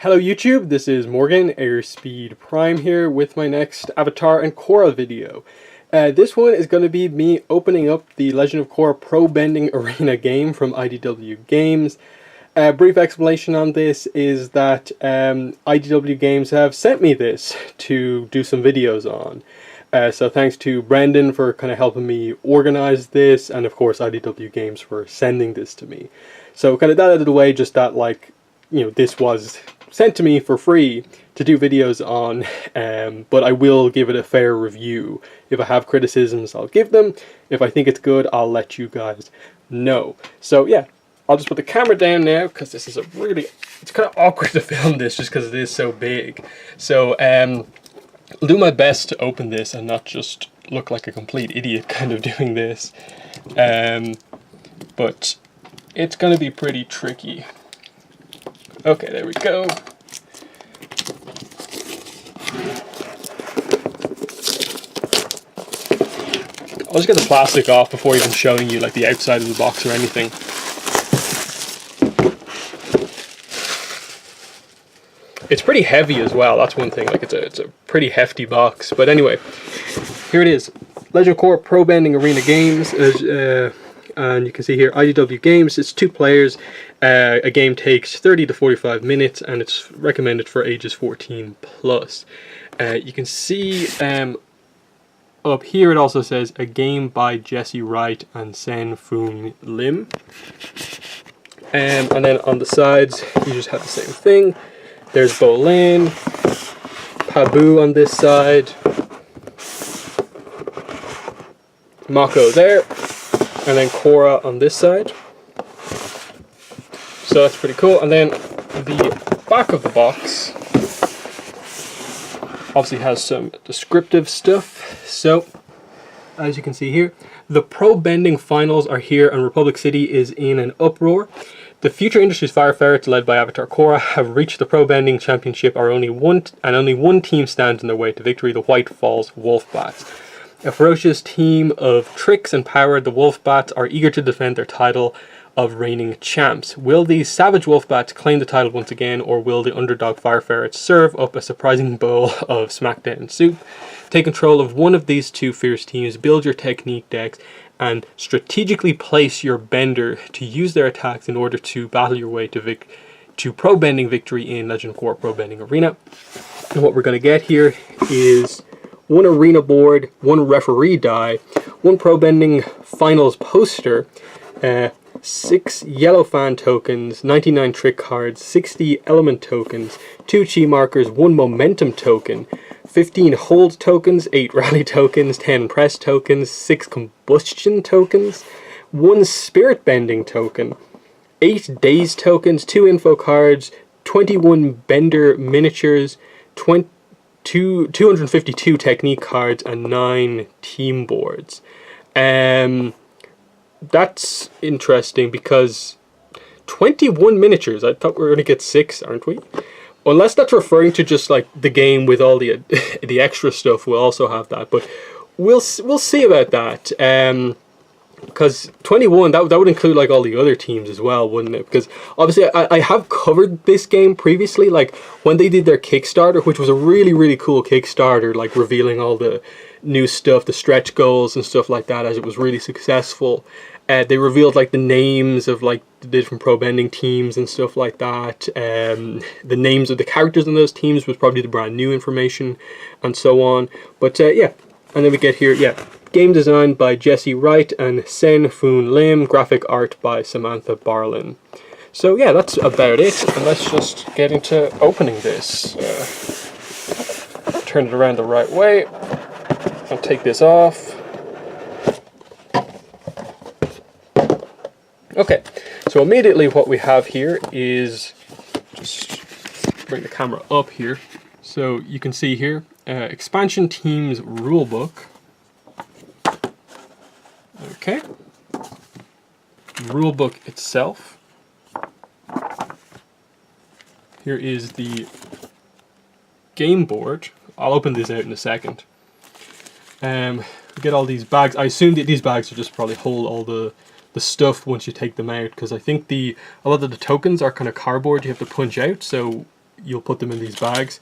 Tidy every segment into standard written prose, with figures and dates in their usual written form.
Hello YouTube, this is Morgan, Airspeed Prime here with my next Avatar and Korra video. This one is going to be me opening up the Legend of Korra Pro Bending Arena game from IDW Games. A brief explanation on this is that IDW Games have sent me this to do some videos on. So thanks to Brendan for kind of helping me organize this, and of course IDW Games for sending this to me. So kind of that out of the way, just that this was sent to me for free to do videos on, but I will give it a fair review. If I have criticisms, I'll give them. If I think it's good, I'll let you guys know. So yeah, I'll just put the camera down now because this is it's kind of awkward to film this just because it is so big. So I'll do my best to open this and not just look like a complete idiot kind of doing this. But it's going to be pretty tricky. Okay, there we go. I'll just get the plastic off before even showing you like the outside of the box or anything. It's pretty heavy as well, that's one thing, like it's a pretty hefty box. But anyway, here it is. Legend of Korra Pro Bending Arena Games. And you can see here, IDW Games, it's 2 players. A game takes 30 to 45 minutes and it's recommended for ages 14 plus. You can see up here it also says a game by Jesse Wright and Siphon Lim. And then on the sides you just have the same thing. There's Bolin, Pabu on this side, Mako there, and then Cora on this side. So that's pretty cool. And then the back of the box obviously has some descriptive stuff. So as you can see here, the Pro Bending Finals are here and Republic City is in an uproar. The Future Industries Fire Ferrets, led by Avatar Korra, have reached the Pro Bending Championship, only one team stands in their way to victory, the White Falls Wolfbats. A ferocious team of tricks and power, the Wolfbats are eager to defend their title of reigning champs. Will these savage Wolfbats claim the title once again, or will the underdog Fire Ferrets serve up a surprising bowl of smackdown soup? Take control of one of these 2 fierce teams, build your technique decks, and strategically place your bender to use their attacks in order to battle your way to Pro Bending victory in Legend of Korra Pro Bending Arena. And what we're going to get here is 1 arena board, 1 referee die, 1 Pro Bending Finals poster, 6 yellow fan tokens, 99 trick cards, 60 element tokens, 2 chi markers, 1 momentum token, 15 hold tokens, 8 rally tokens, 10 press tokens, 6 combustion tokens, 1 spirit bending token, 8 daze tokens, 2 info cards, 21 bender miniatures, 252 technique cards, and 9 team boards. That's interesting because 21 miniatures. I thought we were going to get 6, aren't we? Unless that's referring to just like the game with all the extra stuff. We'll also have that, but we'll see about that. Because 21, that would include like all the other teams as well, wouldn't it? Because obviously I have covered this game previously, like when they did their Kickstarter, which was a really cool Kickstarter, like revealing all the new stuff, the stretch goals and stuff like that, as it was really successful. They revealed like the names of like the different pro bending teams and stuff like that. The names of the characters in those teams was probably the brand new information and so on. But yeah, and then we get here, yeah, game design by Jesse Wright and Siphon Lim, graphic art by Samantha Barlin. So yeah, that's about it, and let's just get into opening this. Turn it around the right way. I'll take this off. Okay, so immediately what we have here is, just bring the camera up here, so you can see here, expansion teams rulebook. Okay, rulebook itself. Here is the game board. I'll open this out in a second. We get all these bags. I assume that these bags will just probably hold all the stuff once you take them out, because I think a lot of the tokens are kind of cardboard you have to punch out, so you'll put them in these bags.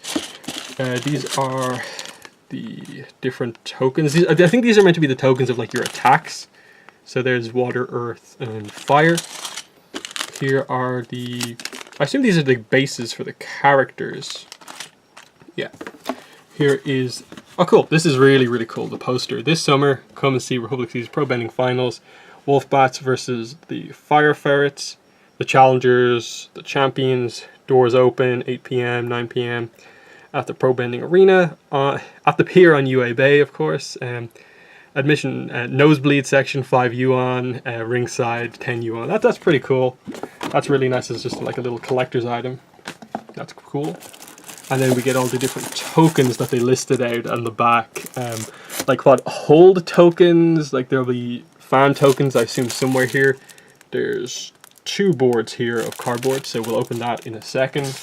These are the different tokens. I think these are meant to be the tokens of like your attacks. So there's water, earth, and fire. Here are the, I assume these are the bases for the characters. Yeah. Here is, oh cool, this is really, really cool, the poster. This summer, come and see Republic City's Pro Bending Finals. Wolf Bats versus the Fire Ferrets, the challengers, the champions. Doors open, 8 p.m., 9 p.m. at the Pro Bending Arena, at the pier on UA Bay, of course. Admission, nosebleed section, 5 yuan, ringside, 10 yuan. That's pretty cool. That's really nice. It's just like a little collector's item. That's cool. And then we get all the different tokens that they listed out on the back. Like what, hold tokens, like there'll be fan tokens, I assume somewhere here. There's 2 boards here of cardboard, so we'll open that in a second.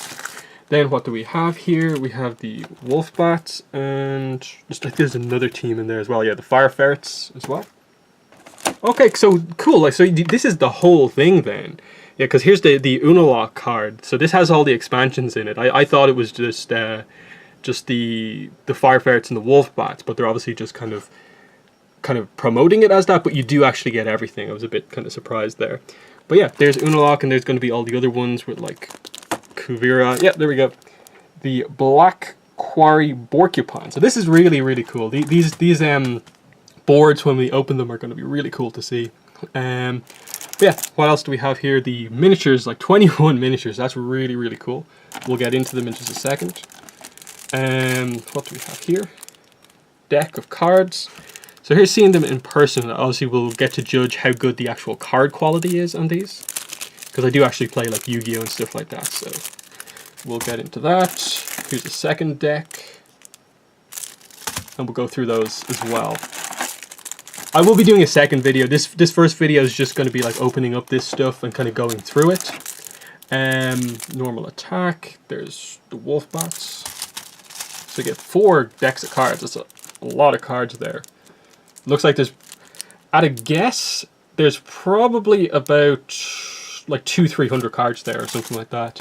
Then what do we have here? We have the Wolf Bats, and just like there's another team in there as well. Yeah, the Fire Ferrets as well. Okay, so cool. Like, so this is the whole thing then. Yeah, because here's the Unalock card. So this has all the expansions in it. I thought it was just the Fire Ferrets and the Wolf Bats, but they're obviously just kind of promoting it as that. But you do actually get everything. I was a bit kind of surprised there. But yeah, there's Unalock, and there's going to be all the other ones with like Kuvira. Yeah, there we go. The Black Quarry Porcupine. So this is really, really cool. These boards, when we open them, are going to be really cool to see. But yeah, what else do we have here? The miniatures, like 21 miniatures. That's really, really cool. We'll get into them in just a second. What do we have here? Deck of cards. So here's seeing them in person. Obviously, we'll get to judge how good the actual card quality is on these, because I do actually play like Yu-Gi-Oh! And stuff like that, so we'll get into that. Here's a second deck, and we'll go through those as well. I will be doing a second video. This first video is just going to be like opening up this stuff and kind of going through it. Normal attack. There's the Wolf Bats. So you get 4 decks of cards. That's a lot of cards there. Looks like there's, at a guess, there's probably about like 200-300 cards there or something like that.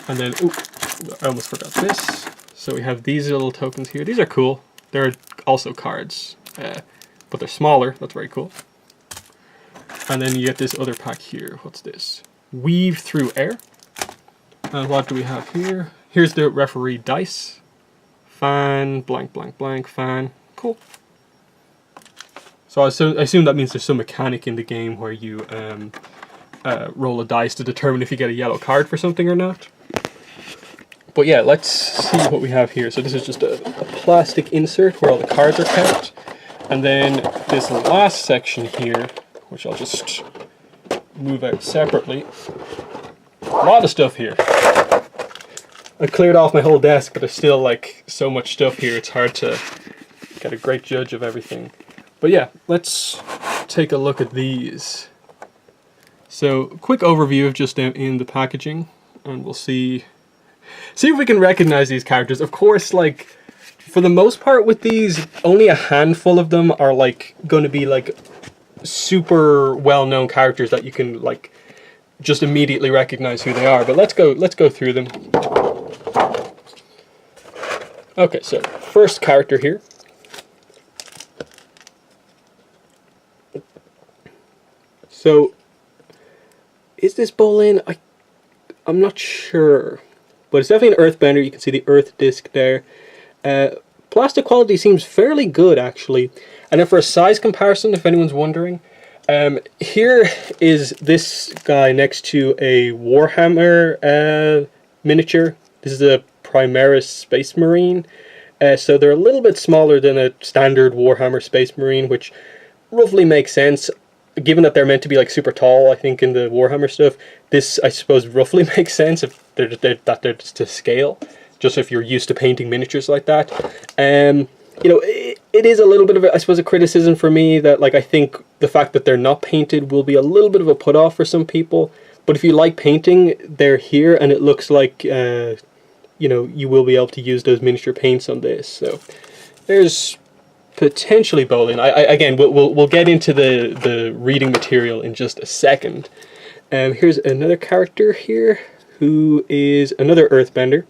And then, ooh, I almost forgot this. So we have these little tokens here. These are cool. They're also cards, but they're smaller. That's very cool. And then you get this other pack here. What's this? Weave Through Air. And what do we have here? Here's the referee dice. Fan, blank, blank, blank, fan. Cool. So I assume that means there's some mechanic in the game where you roll a dice to determine if you get a yellow card for something or not. But yeah, let's see what we have here. So this is just a plastic insert where all the cards are kept. And then this last section here, which I'll just move out separately. A lot of stuff here. I cleared off my whole desk, but there's still like so much stuff here, it's hard to get a great judge of everything. But yeah, let's take a look at these. So, quick overview of just in the packaging, and we'll see if we can recognize these characters. Of course, like, for the most part with these, only a handful of them are like going to be like super well-known characters that you can like just immediately recognize who they are. But let's go through them. Okay, so first character here. So, is this Bolin? I'm not sure, but it's definitely an Earthbender. You can see the Earth disc there. Plastic quality seems fairly good, actually. And then for a size comparison, if anyone's wondering, here is this guy next to a Warhammer miniature. This is a Primaris Space Marine. So they're a little bit smaller than a standard Warhammer Space Marine, which roughly makes sense. Given that they're meant to be like super tall, I think in the Warhammer stuff, this I suppose roughly makes sense if they're just to scale. Just if you're used to painting miniatures like that, you know, it is a little bit of I suppose a criticism for me that like I think the fact that they're not painted will be a little bit of a put off for some people. But if you like painting, they're here, and it looks like you know, you will be able to use those miniature paints on this. So there's potentially bowling. Again, we'll get into the reading material in just a second. Here's another character here who is another Earthbender.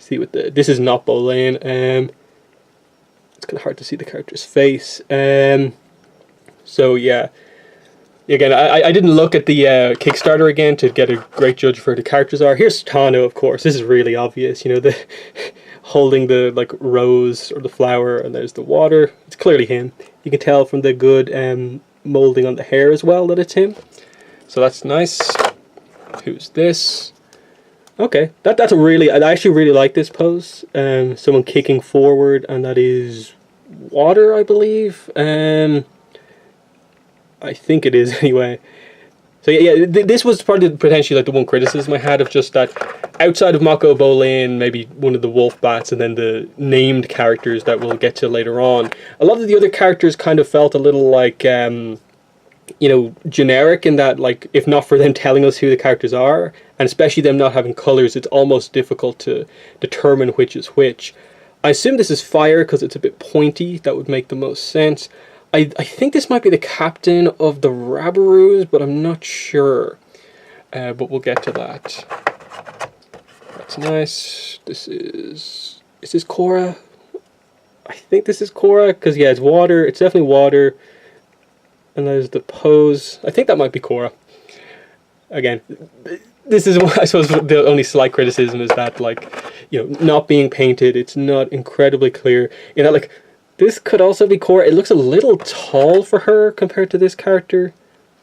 See with the, this is not Bolin. It's kind of hard to see the character's face. So yeah. Again, I didn't look at the Kickstarter again to get a great judge for who the characters are. Here's Tano, of course. This is really obvious. You know, the holding the like rose or the flower, and there's the water. It's clearly him. You can tell from the good molding on the hair as well that it's him. So that's nice. Who's this? Okay, that's a really, I actually really like this pose. Someone kicking forward, and that is water, I believe. I think it is anyway. So yeah, this was probably potentially like the one criticism I had of just that outside of Mako, Bolin, maybe one of the wolf bats, and then the named characters that we'll get to later on. A lot of the other characters kind of felt a little like, you know, generic in that, like, if not for them telling us who the characters are, and especially them not having colors, it's almost difficult to determine which is which. I assume this is fire because it's a bit pointy. That would make the most sense. I think this might be the captain of the Rabaroos, but I'm not sure. But we'll get to that. That's nice. Is this Cora? I think this is Cora, because yeah, it's water. It's definitely water. And there's the pose. I think that might be Cora. Again, this is, I suppose, the only slight criticism is that, like, you know, not being painted, it's not incredibly clear. You know, like, this could also be Korra. It looks a little tall for her compared to this character.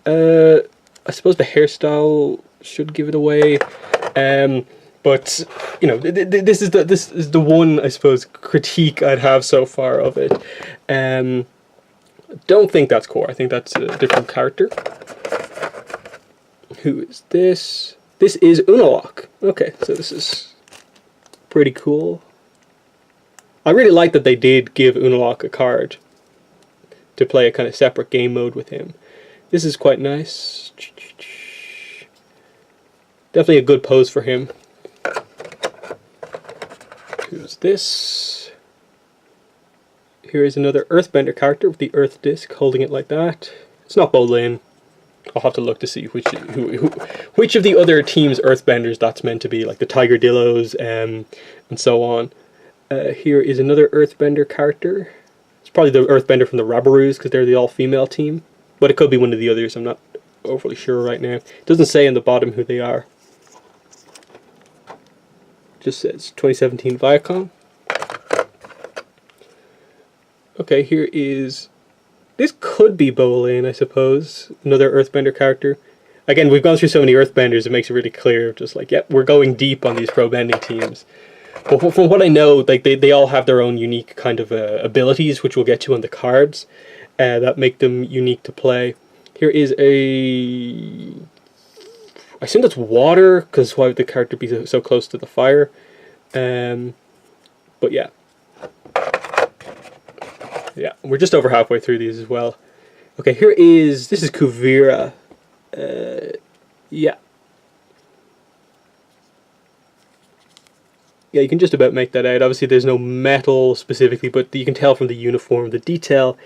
I suppose the hairstyle should give it away. But you know, this is the one, I suppose, critique I'd have so far of it. Don't think that's Korra. I think that's a different character. Who is this? This is Unalaq. Okay, so this is pretty cool. I really like that they did give Unalaq a card to play a kind of separate game mode with him. This is quite nice. Definitely a good pose for him. Who's this? Here is another Earthbender character with the Earth disc, holding it like that. It's not Bolin. I'll have to look to see which of the other team's Earthbenders that's meant to be, like the Tiger Dillos and so on. Here is another Earthbender character. It's probably the Earthbender from the Rabaroos, because they're the all-female team. But it could be one of the others, I'm not overly sure right now. It doesn't say in the bottom who they are. It just says 2017 Viacom. Okay, here is... This could be Bolin, I suppose. Another Earthbender character. Again, we've gone through so many Earthbenders, it makes it really clear. Just like, yep, we're going deep on these pro-bending teams. But from what I know, like they all have their own unique kind of abilities, which we'll get to on the cards, that make them unique to play. Here is a... I assume that's water, because why would the character be so close to the fire? But yeah. Yeah, we're just over halfway through these as well. Okay, here is... This is Kuvira. Yeah. Yeah, you can just about make that out. Obviously, there's no metal specifically, but you can tell from the uniform. The detail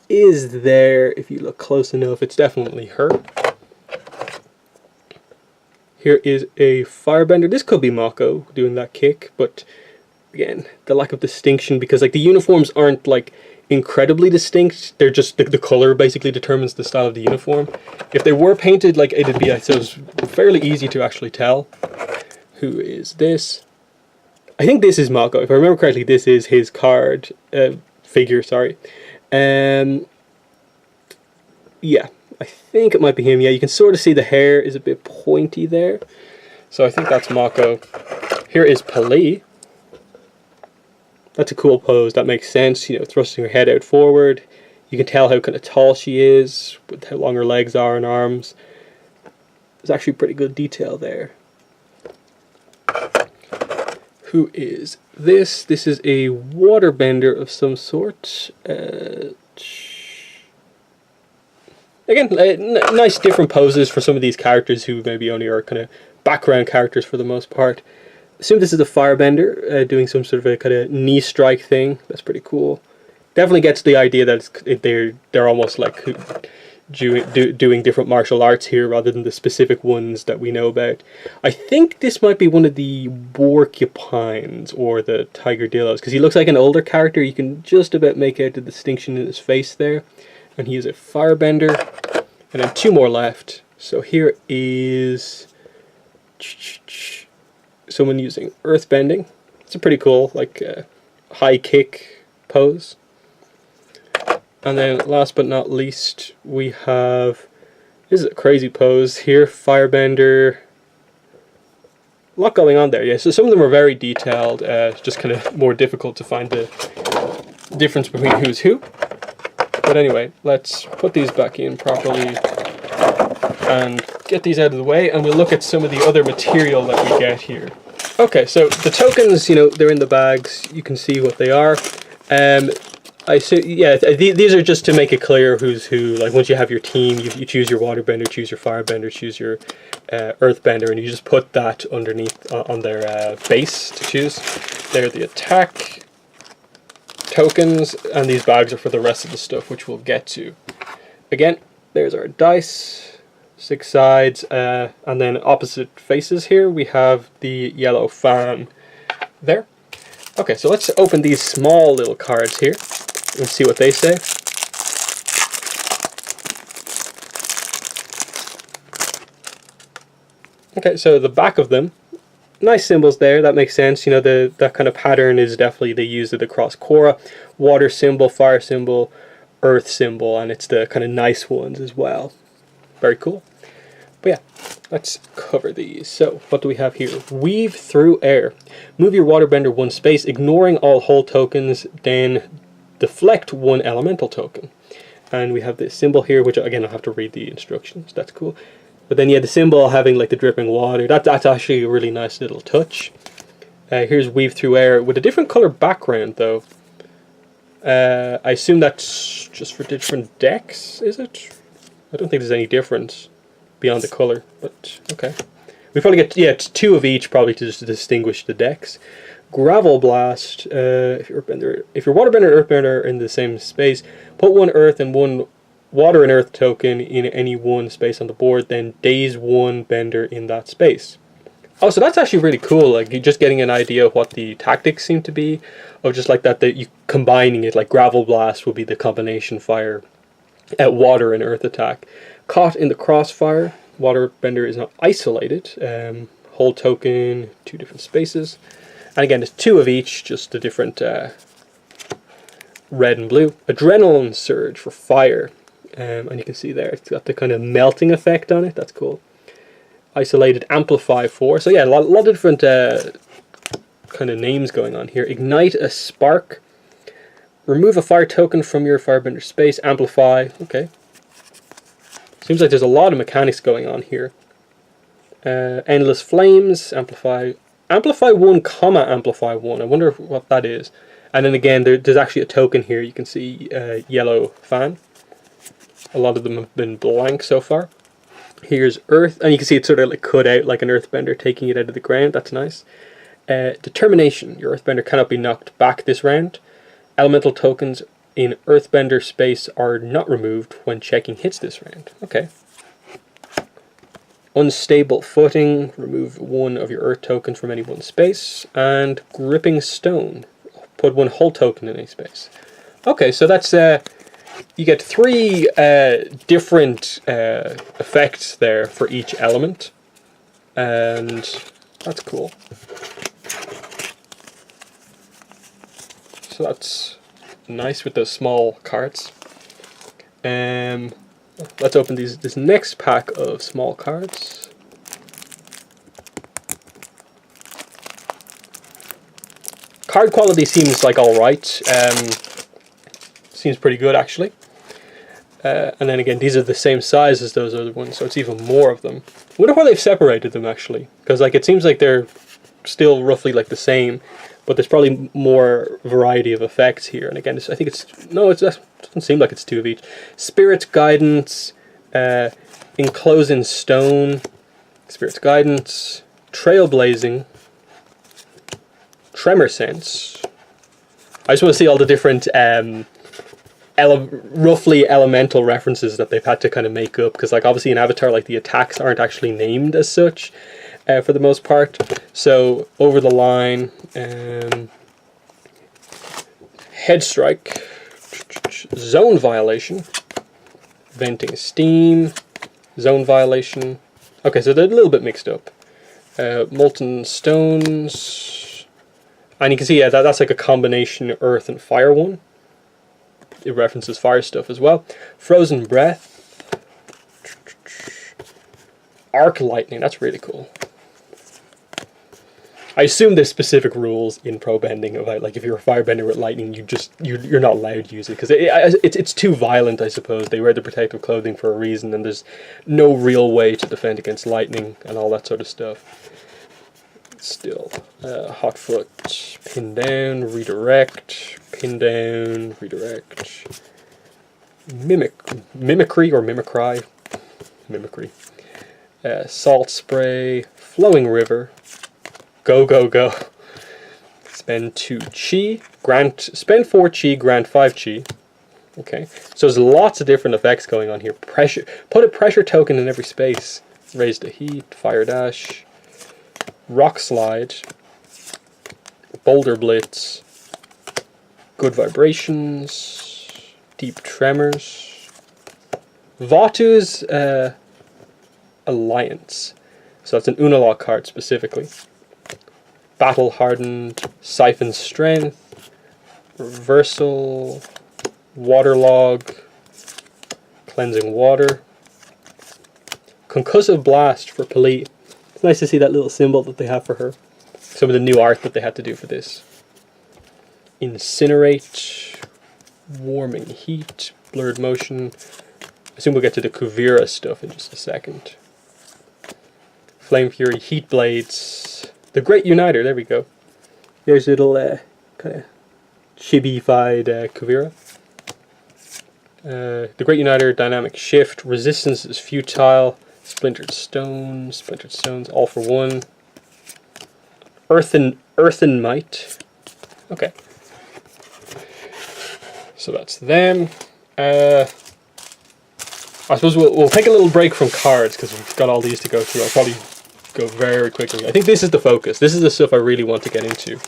is there. If you look close enough, it's definitely her. Here is a Firebender. This could be Mako doing that kick, but again, the lack of distinction, because like the uniforms aren't like incredibly distinct. They're just the color basically determines the style of the uniform. If they were painted, like it'd be, I suppose, fairly easy to actually tell. Who is this? I think this is Mako. If I remember correctly, this is his card figure. Sorry. Yeah, I think it might be him. Yeah, you can sort of see the hair is a bit pointy there. So I think that's Mako. Here is Pali. That's a cool pose. That makes sense. You know, thrusting her head out forward. You can tell how kind of tall she is, with how long her legs are and arms. There's actually pretty good detail there. Who is this? This is a waterbender of some sort. Again, nice different poses for some of these characters who maybe only are kind of background characters for the most part. Assume this is a firebender doing some sort of a kind of knee strike thing. That's pretty cool. Definitely gets the idea that they're almost like doing different martial arts here rather than the specific ones that we know about. I think this might be one of the Porcupines or the Tigerdillos, because he looks like an older character. You can just about make out the distinction in his face there. And he is a Firebender. And then 2 more left. So here is someone using Earthbending. It's a pretty cool, like, high kick pose. And then last but not least, we have, this is a crazy pose here, Firebender. A lot going on there, yeah. So some of them are very detailed, just kind of more difficult to find the difference between who's who. But anyway, let's put these back in properly and get these out of the way, and we'll look at some of the other material that we get here. Okay, so the tokens, you know, they're in the bags. You can see what they are. These are just to make it clear who's who. Like, once you have your team, you choose your Waterbender, choose your Firebender, choose your Earthbender, and you just put that underneath on their base to choose. They're the attack tokens, and these bags are for the rest of the stuff, which we'll get to. Again, there's our dice, 6 sides, and then opposite faces here, we have the yellow fan there. Okay, so let's open these small little cards here and see what they say. Okay, so the back of them, nice symbols there, that makes sense. You know, that kind of pattern is definitely, they used it across Korra. Water symbol, fire symbol, earth symbol, and it's the kind of nice ones as well. Very cool. But yeah, let's cover these. So, what do we have here? Weave through air. Move your Waterbender 1 space, ignoring all hold tokens, then deflect 1 elemental token. And we have this symbol here, which again, I'll have to read the instructions. That's cool. But then, yeah, the symbol having like the dripping water, that's actually a really nice little touch. Here's Weave Through Air with a different color background, though. I assume that's just for different decks, is it? I don't think there's any difference beyond the color, but okay. We probably get, yeah, 2 of each probably to just distinguish the decks. Gravel Blast. If your Waterbender and Earthbender are in the same space, put 1 Earth and 1 Water and Earth token in any one space on the board, then daze 1 Bender in that space. Oh, so that's actually really cool. Like, you're just getting an idea of what the tactics seem to be, of just like that you combining it. Like Gravel Blast will be the combination fire at Water and Earth attack. Caught in the Crossfire. Waterbender is not isolated. Hold token, 2 different spaces. And again, there's 2 of each, just the different red and blue. Adrenaline Surge for fire. And you can see there, it's got the kind of melting effect on it. That's cool. Isolated Amplify 4. So yeah, a lot of different kind of names going on here. Ignite a Spark. Remove a fire token from your Firebender space. Amplify. Okay. Seems like there's a lot of mechanics going on here. Endless Flames. Amplify 1, comma Amplify 1. I wonder what that is. And then again, there's actually a token here. You can see yellow fan. A lot of them have been blank so far. Here's Earth, and you can see it's sort of like cut out like an Earthbender taking it out of the ground. That's nice. Determination. Your Earthbender cannot be knocked back this round. Elemental tokens in Earthbender space are not removed when checking hits this round. Okay. Unstable Footing. Remove 1 of your Earth tokens from any one space. And Gripping Stone. Put 1 hold token in any space. Okay, so that's you get 3 different effects there for each element, and that's cool. So that's nice with those small cards. Let's open this next pack of small cards. Card quality seems like alright. Seems pretty good actually. And then again, these are the same size as those other ones, so it's even more of them. I wonder why they've separated them actually, because like it seems like they're still roughly like the same, but there's probably more variety of effects here. And again, I think it doesn't seem like it's 2 of each. Spirit's Guidance, Enclosing Stone, Spirit's Guidance, Trailblazing, Tremor Sense. I just want to see all the different roughly elemental references that they've had to kind of make up, because like obviously in Avatar, like the attacks aren't actually named as such for the most part. So over the line, head strike, zone violation, venting steam, zone violation. Okay, so they're a little bit mixed up. Molten stones, and you can see that's like a combination earth and fire one. It references fire stuff as well. Frozen breath, arc lightning. That's really cool. I assume there's specific rules in pro bending about like if you're a firebender with lightning, you're not allowed to use it because it's too violent. I suppose they wear the protective clothing for a reason, and there's no real way to defend against lightning and all that sort of stuff. Still, hot foot, pin down, redirect, pin down, redirect, mimicry or mimicry, salt spray, flowing river, go go go, spend 2 chi, spend 4 chi, grant 5 chi. Okay, so there's lots of different effects going on here. Pressure, put a pressure token in every space. Raise the heat, fire dash, rock slide, boulder blitz, good vibrations, deep tremors, Vatu's alliance. So that's an Unalog card specifically. Battle hardened, siphon strength, reversal, waterlog, cleansing water, concussive blast for Pali. It's nice to see that little symbol that they have for her. Some of the new art that they had to do for this. Incinerate, warming heat, blurred motion. I assume we'll get to the Kuvira stuff in just a second. Flame Fury, heat blades, the Great Uniter. There we go. There's a little kind of chibi-fied Kuvira. The Great Uniter, dynamic shift, resistance is futile. Splintered stones, all for 1. Earthen might. Okay. So that's them. I suppose we'll take a little break from cards because we've got all these to go through. I'll probably go very quickly. I think this is the focus. This is the stuff I really want to get into.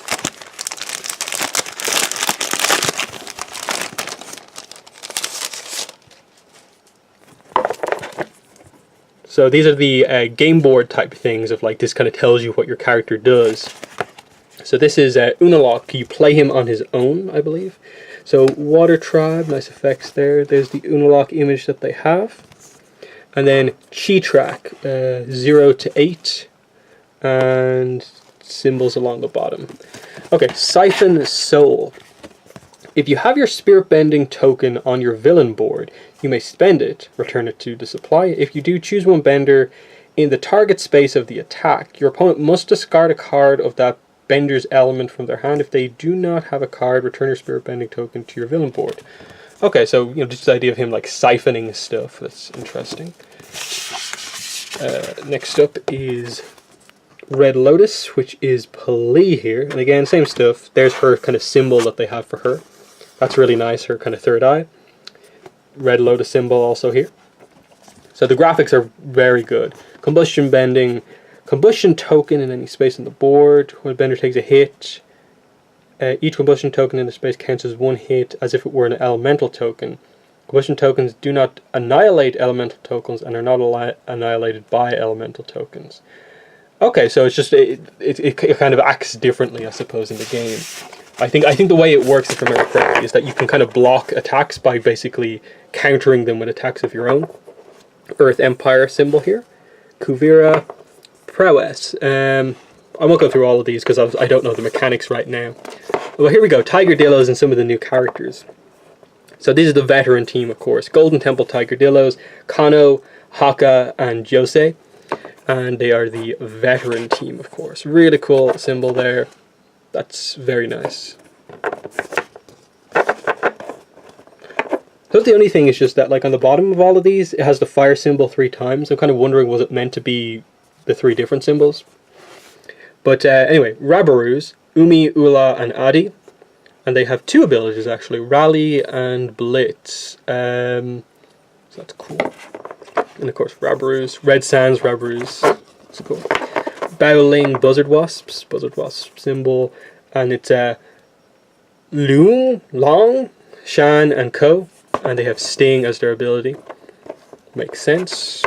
So these are the game board type things of like this kind of tells you what your character does. So this is Unalog. You play him on his own, I believe. So Water Tribe, nice effects there. There's the Unalog image that they have. And then Chi Track, 0 to 8. And symbols along the bottom. Okay, Siphon the Soul. If you have your spirit bending token on your villain board, you may spend it, return it to the supply. If you do, choose one bender in the target space of the attack. Your opponent must discard a card of that bender's element from their hand. If they do not have a card, return your spirit bending token to your villain board. Okay, so just the idea of him like siphoning stuff. That's interesting. Next up is Red Lotus, which is Pali here. And again, same stuff. There's her kind of symbol that they have for her. That's really nice, her kind of third eye. Red Lotus symbol also here. So the graphics are very good. Combustion bending, combustion token in any space on the board. When a bender takes a hit, each combustion token in the space counts as 1 hit as if it were an elemental token. Combustion tokens do not annihilate elemental tokens and are not annihilated by elemental tokens. Okay, so it's just it kind of acts differently, I suppose, in the game. I think the way it works, if I remember correctly, is that you can kind of block attacks by basically countering them with attacks of your own. Earth Empire symbol here. Kuvira, prowess. I won't go through all of these because I don't know the mechanics right now. Well, here we go. Tiger Dillos and some of the new characters. So these are the veteran team, of course. Golden Temple Tiger Dillos, Kano, Haka, and Jose. And they are the veteran team, of course. Really cool symbol there. That's very nice. So the only thing is just that, like on the bottom of all of these, it has the fire symbol 3 times. I'm kind of wondering, was it meant to be the 3 different symbols? But anyway, Rabarus, Umi, Ula, and Adi. And they have two abilities actually, Rally and Blitz. So that's cool. And of course Rabrus, Red Sands Rabrus. That's cool. Bowling Buzzard Wasps symbol, and it's Loon, Long, Shan, and Co. And they have Sting as their ability. Makes sense.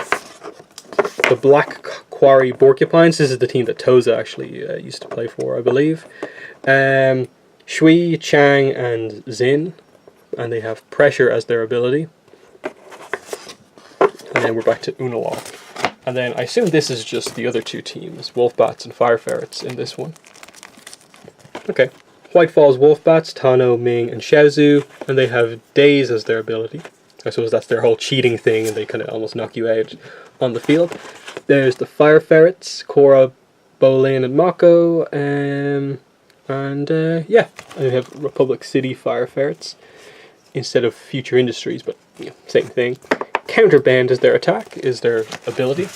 The Black Quarry Porcupines. This is the team that Toza actually used to play for, I believe. Shui, Chang, and Zin, and they have Pressure as their ability. And then we're back to Unalog. And then I assume this is just the other two teams, Wolfbats and Fire Ferrets in this one. Okay. White Falls Wolfbats, Tano, Ming, and Xiaozu, and they have Daze as their ability. I suppose that's their whole cheating thing, and they kind of almost knock you out on the field. There's the Fire Ferrets, Cora, Bolin, and Mako, yeah, and we have Republic City Fire Ferrets instead of Future Industries, but yeah, same thing. Counterband is their attack, is their ability.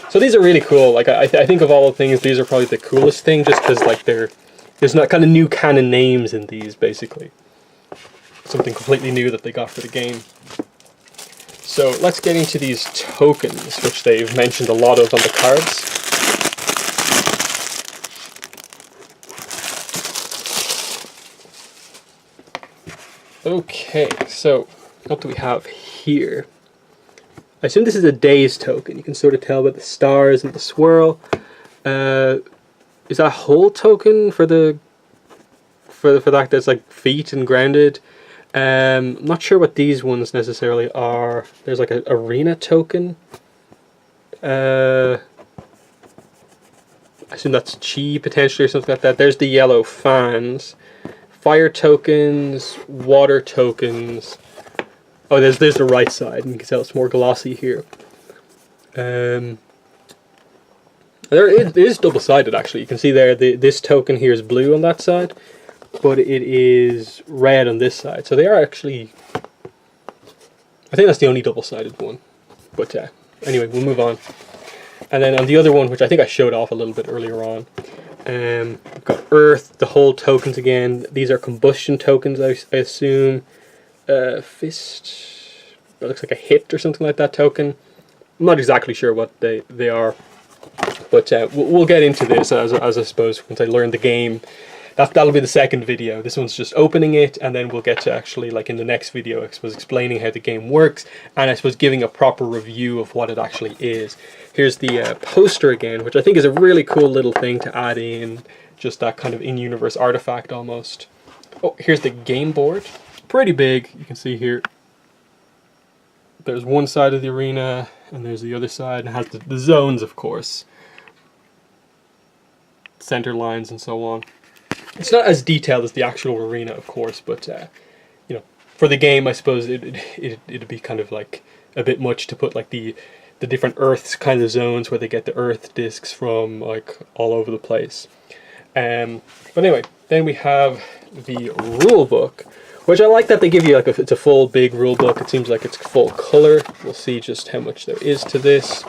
So these are really cool. Like I think of all the things, these are probably the coolest thing, just because like there's not kind of new canon names in these, basically. Something completely new that they got for the game. So let's get into these tokens, which they've mentioned a lot of on the cards. Okay, so what do we have here? I assume this is a Daze token. You can sort of tell by the stars and the swirl. Is that a whole token for the fact that it's like feet and grounded? I'm not sure what these ones necessarily are. There's like an arena token. I assume that's chi potentially or something like that. There's the yellow fans. Fire tokens, water tokens. Oh, there's the right side, and you can tell it's more glossy here. It is double-sided actually. You can see there this token here is blue on that side, but it is red on this side. So they are actually, I think that's the only double-sided one. But anyway, we'll move on. And then on the other one, which I think I showed off a little bit earlier on, we've got Earth, the whole tokens again. These are combustion tokens, I assume. Fist, it looks like a hit or something like that token. I'm not exactly sure what they are, but we'll get into this as I suppose once I learn the game. That'll be the second video. This one's just opening it, and then we'll get to actually, like in the next video, I suppose explaining how the game works, and I suppose giving a proper review of what it actually is. Here's the poster again, which I think is a really cool little thing to add in, just that kind of in-universe artifact almost. Oh, here's the game board. Pretty big, you can see here. There's one side of the arena, and there's the other side, and it has the zones, of course. Center lines and so on. It's not as detailed as the actual arena, of course, but you know, for the game, I suppose it'd be kind of like a bit much to put like the different Earths kind of zones where they get the Earth discs from, like all over the place. But anyway, then we have the rule book, which I like that they give you like it's a full big rule book. It seems like it's full color. We'll see just how much there is to this.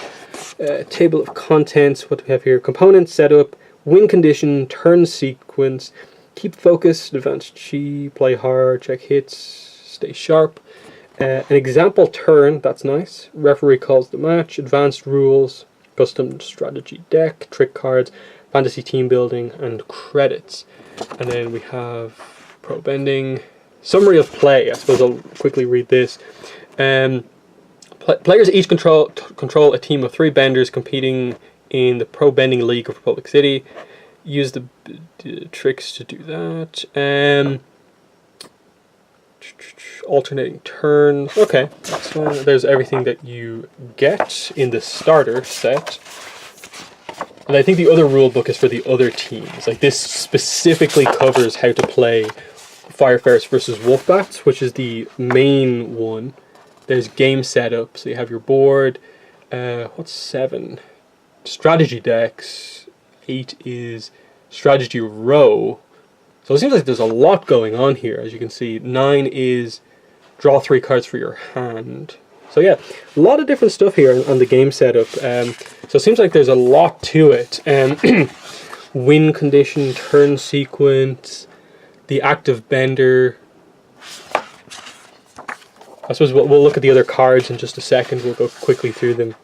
Table of contents. What do we have here? Component setup, win condition, turn sequence, keep focused, advanced chi, play hard, check hits, stay sharp. An example turn. That's nice. Referee calls the match. Advanced rules, custom strategy deck, trick cards, fantasy team building, and credits. And then we have pro bending. Summary of play. I suppose I'll quickly read this. Players each control a team of 3 benders competing in the Pro Bending League of Republic City. Use the tricks to do that. Alternating turns. Okay, that's fine. There's everything that you get in the starter set. And I think the other rule book is for the other teams. Like this specifically covers how to play Fire Ferrets versus Wolfbats, which is the main one. There's game setup, so you have your board. What's 7? Strategy decks. 8 is strategy row. So it seems like there's a lot going on here, as you can see. 9 is draw 3 cards for your hand. So yeah, a lot of different stuff here on the game setup. So it seems like there's a lot to it. Win condition, turn sequence, the active bender. I suppose we'll look at the other cards in just a second. We'll go quickly through them.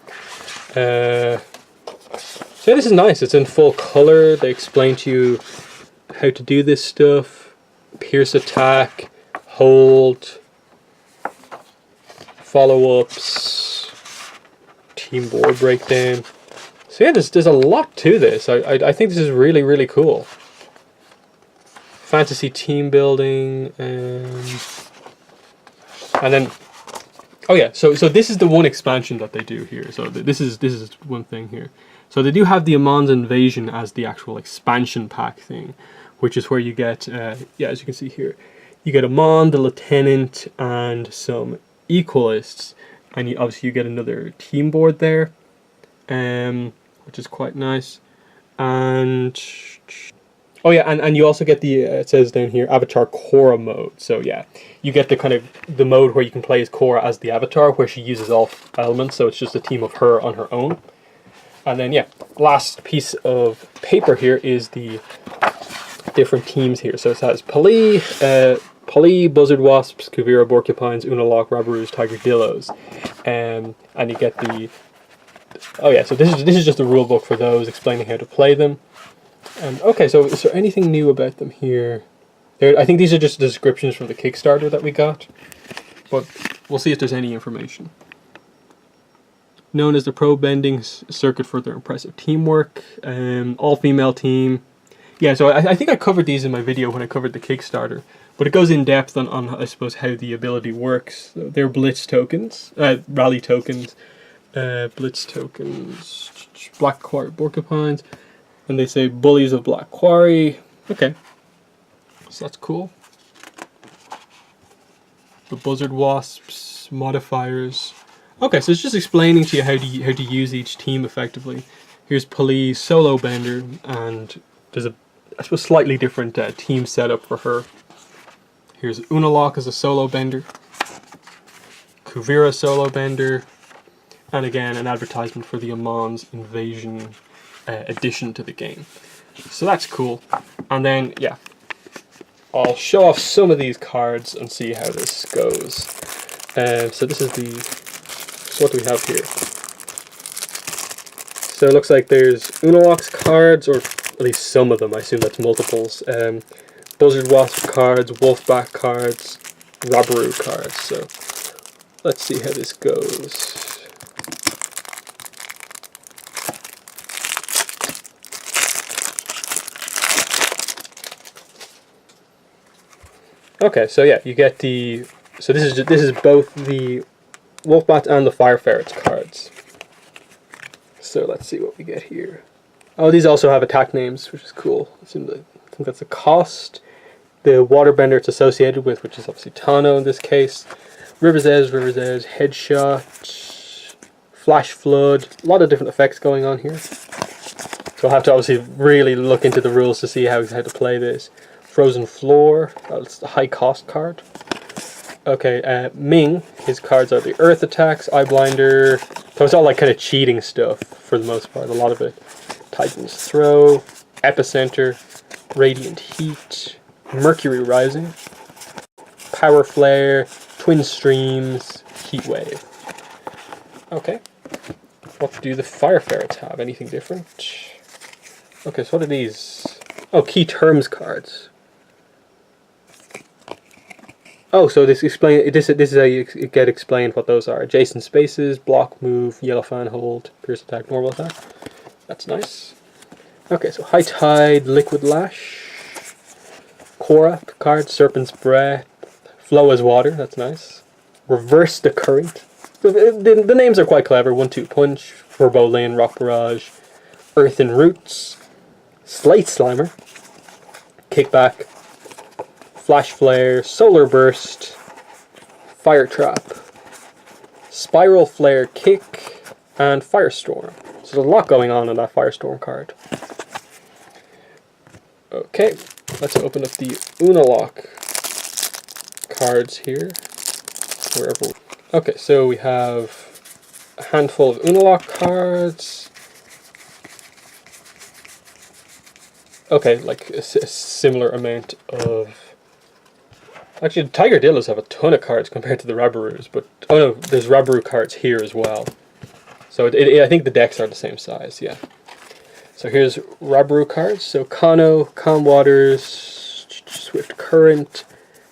So yeah, this is nice. It's in full color. They explain to you how to do this stuff. Pierce attack, hold, follow-ups, team board breakdown. So yeah, there's a lot to this. I think this is really, really cool. Fantasy team building, and then, oh yeah, so this is the one expansion that they do here. So this is one thing here. So they do have the Amon's Invasion as the actual expansion pack thing, which is where you get, yeah, as you can see here, you get Amon, the Lieutenant, and some Equalists, and obviously you get another team board there, which is quite nice. And oh yeah, and you also get the, it says down here, Avatar Cora mode. So yeah, you get the kind of, the mode where you can play as Cora as the Avatar, where she uses all elements, so it's just a team of her on her own. And then yeah, last piece of paper here is the different teams here. So it has Pali, Buzzard Wasps, Kuvira, Porcupines, Unalaq, Rabaroos, Tiger Dillos. And you get the, oh yeah, so this is just a rule book for those, explaining how to play them. Okay, so is there anything new about them here? I think these are just descriptions from the Kickstarter that we got, but we'll see if there's any information. Known as the Pro Bending Circuit for their impressive teamwork, all-female team. Yeah, so I think I covered these in my video when I covered the Kickstarter, but it goes in depth on I suppose, how the ability works. So they're Blitz tokens, Rally tokens, Blitz tokens, Black Quarry Porcupines. And they say Bullies of Black Quarry. Okay. So that's cool. The Buzzard Wasps, modifiers. Okay, so it's just explaining to you how to use each team effectively. Here's Police, Solo Bender, and there's a, I suppose, slightly different team setup for her. Here's Unalaq as a Solo Bender. Kuvira Solo Bender. And again, an advertisement for the Amon's Invasion addition to the game. So that's cool. And then yeah, I'll show off some of these cards and see how this goes. So this is the, so what do we have here? So it looks like there's Unalaq's cards, or at least some of them, I assume that's multiples. Buzzard Wasp cards, Wolfback cards, Rabaroo cards. So let's see how this goes. Okay, so yeah, you get the, so this is both the Wolfbat and the Fire Ferrets cards. So let's see what we get here. Oh, these also have attack names, which is cool. I think that's a cost. The Waterbender it's associated with, which is obviously Tano in this case. River's Edge, Headshot, Flash Flood, a lot of different effects going on here. So I'll have to obviously really look into the rules to see how to play this. Frozen Floor, that's the high cost card. Okay, Ming, his cards are the Earth Attacks, Eye Blinder, so it's all like kind of cheating stuff for the most part, a lot of it. Titan's Throw, Epicenter, Radiant Heat, Mercury Rising, Power Flare, Twin Streams, Heat Wave. Okay, what do the Fire Ferrets have? Anything different? Okay, so what are these? Oh, Key Terms cards. Oh, so this is how you get explained what those are. Adjacent spaces, block, move, yellow fan, hold, pierce attack, normal attack. That's nice. Okay, so High Tide, Liquid Lash, Korra card, Serpent's Breath, Flow as Water, that's nice. Reverse the Current. The names are quite clever. 1-2 Punch, Turbo Lane, Rock Barrage, Earthen Roots, Slate Slimer, Kickback, Flash Flare, Solar Burst, Fire Trap, Spiral Flare Kick, and Firestorm. So there's a lot going on in that Firestorm card. Okay, let's open up the Unalaq cards here. Wherever. Okay, so we have a handful of Unalaq cards. Okay, like a similar amount of Actually, the Tiger Dillos have a ton of cards compared to the Rabarus, but oh no, there's Rabaru cards here as well. So I think the decks are the same size, yeah. So here's Rabaru cards. So Kano, Calm Waters, Swift Current,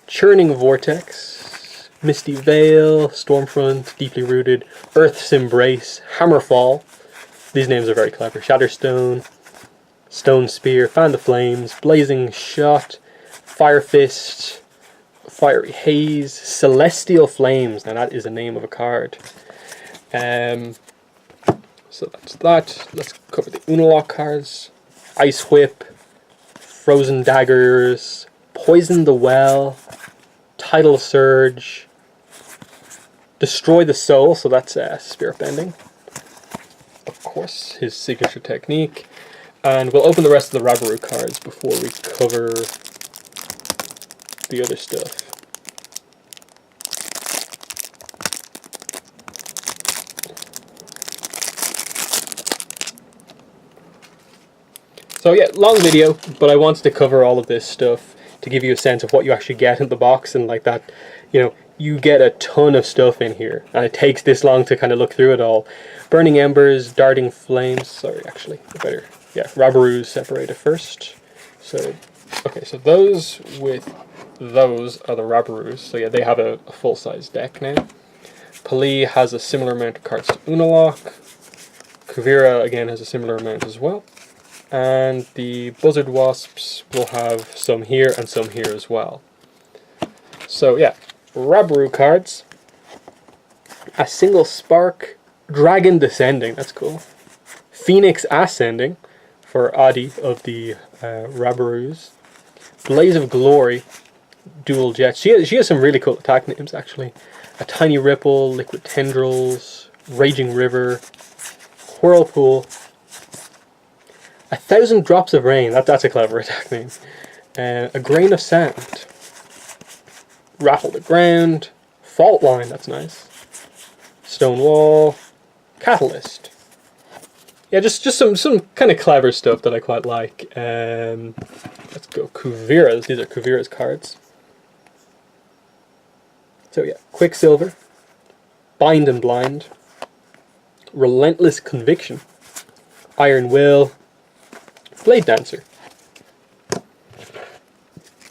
Churning Vortex, Misty Veil, Stormfront, Deeply Rooted, Earth's Embrace, Hammerfall. These names are very clever. Shatterstone, Stone Spear, Fan the Flames, Blazing Shot, Fire Fist, Fiery Haze, Celestial Flames. Now that is the name of a card. So that's that. Let's cover the Unalock cards. Ice Whip, Frozen Daggers, Poison the Well, Tidal Surge, Destroy the Soul, so that's Spirit Bending. Of course, his signature technique. And we'll open the rest of the Rabaru cards before we cover the other stuff. So yeah, long video, but I wanted to cover all of this stuff to give you a sense of what you actually get in the box, and like that, you know, you get a ton of stuff in here, and it takes this long to kind of look through it all. Burning Embers, Darting Flames, sorry, actually, better, yeah, Rabarus separated first. So, okay, so those with those are the Rabarus, so yeah, they have a full-size deck now. Pali has a similar amount of cards to Unalock. Kuvira, again, has a similar amount as well. And the Buzzard Wasps will have some here and some here as well. So yeah, Rabaru cards. A Single Spark, Dragon Descending, that's cool. Phoenix Ascending for Adi of the Rabarus. Blaze of Glory, Dual Jet. She has some really cool attack names actually. A Tiny Ripple, Liquid Tendrils, Raging River, Whirlpool. 1,000 Drops of Rain, that's a clever attack name. A Grain of Sand, Rattle the Ground, Fault Line, that's nice. Stone Wall, Catalyst. Yeah, just some kind of clever stuff that I quite like. Let's go Kuvira's. These are Kuvira's cards. So yeah, Quicksilver, Bind and Blind, Relentless Conviction, Iron Will, Blade Dancer.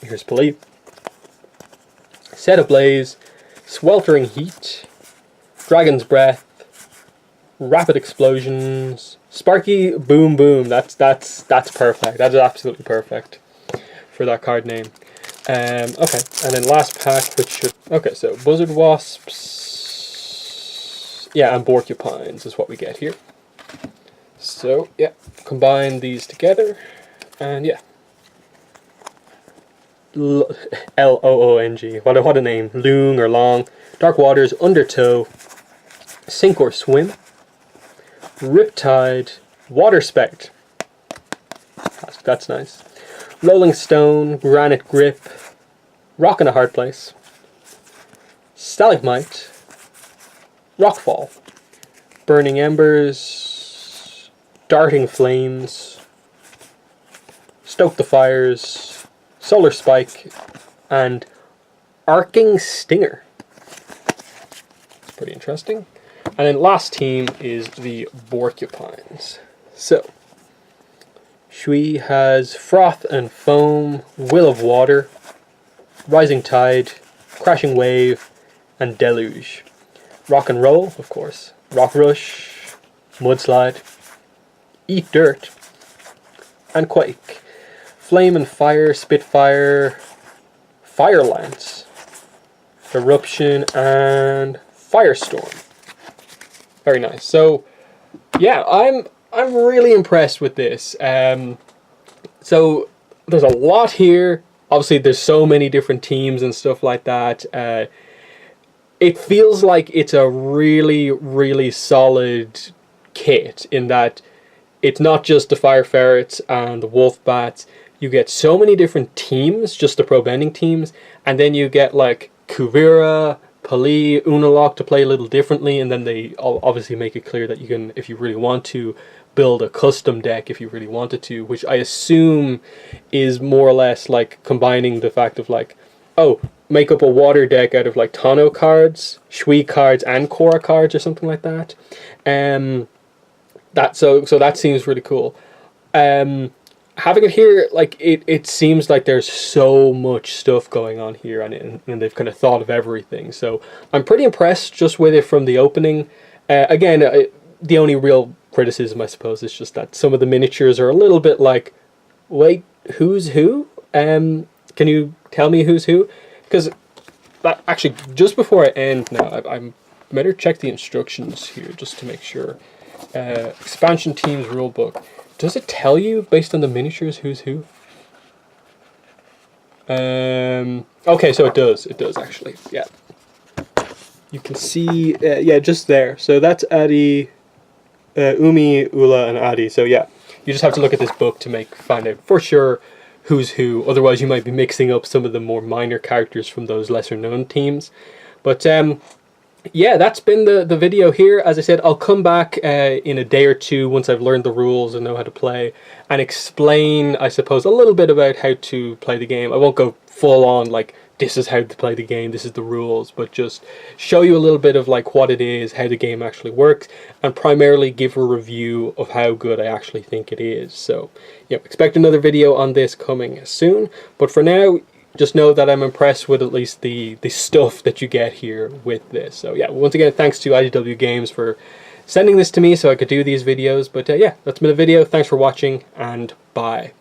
Here's Pali. Set Ablaze, Sweltering Heat, Dragon's Breath, Rapid Explosions, Sparky Boom Boom. That's perfect. That is absolutely perfect for that card name. Okay, and then last pack, which should... Okay, so Buzzard Wasps, yeah, and Porcupines is what we get here. So, yeah, combine these together, and yeah. L-O-O-N-G, what a name. Loong or Long, Dark Waters, Undertow, Sink or Swim, Riptide, Water Spect, that's nice, Rolling Stone, Granite Grip, Rock in a Hard Place, Stalagmite, Rockfall, Burning Embers, Darting Flames, Stoke the Fires, Solar Spike, and Arcing Stinger. It's pretty interesting. And then last team is the Porcupines. So, Shui has Froth and Foam, Will of Water, Rising Tide, Crashing Wave, and Deluge. Rock and Roll, of course. Rock Rush, Mudslide, Eat Dirt, and Quake. Flame and Fire, Spitfire, Fire Lance, Eruption, and Firestorm. Very nice. So, yeah, I'm really impressed with this. So there's a lot here. Obviously, there's so many different teams and stuff like that. It feels like it's a really, really solid kit in that it's not just the Fire Ferrets and the Wolf Bats. You get so many different teams, just the pro bending teams, and then you get like Kuvira, Pali, Unalock to play a little differently, and then they obviously make it clear that you can, if you really want to, build a custom deck if you really wanted to, which I assume is more or less like combining the fact of like, oh, make up a water deck out of like Tano cards, Shui cards, and Korra cards or something like that. So that seems really cool. Having it here, like it seems like there's so much stuff going on here, and they've kind of thought of everything. So I'm pretty impressed just with it from the opening. Again, the only real criticism, I suppose, is just that some of the miniatures are a little bit like, wait, who's who? Can you tell me who's who? Because actually, just before I end now, I better check the instructions here just to make sure. Expansion Teams Rulebook. Does it tell you based on the miniatures who's who? Okay, so it does. It does actually. Yeah. You can see, yeah, just there. So that's Adi, Umi, Ula, and Adi. So yeah, you just have to look at this book to find out for sure who's who. Otherwise, you might be mixing up some of the more minor characters from those lesser known teams. But yeah, that's been the video here. As I said, I'll come back in a day or two once I've learned the rules and know how to play, and explain, I suppose, a little bit about how to play the game. I won't go full on like, this is how to play the game, this is the rules, but just show you a little bit of like what it is, how the game actually works, and primarily give a review of how good I actually think it is. So yeah, expect another video on this coming soon, but for now, just know that I'm impressed with at least the stuff that you get here with this. So yeah, once again, thanks to IDW Games for sending this to me so I could do these videos. But yeah, that's been the video. Thanks for watching, and bye.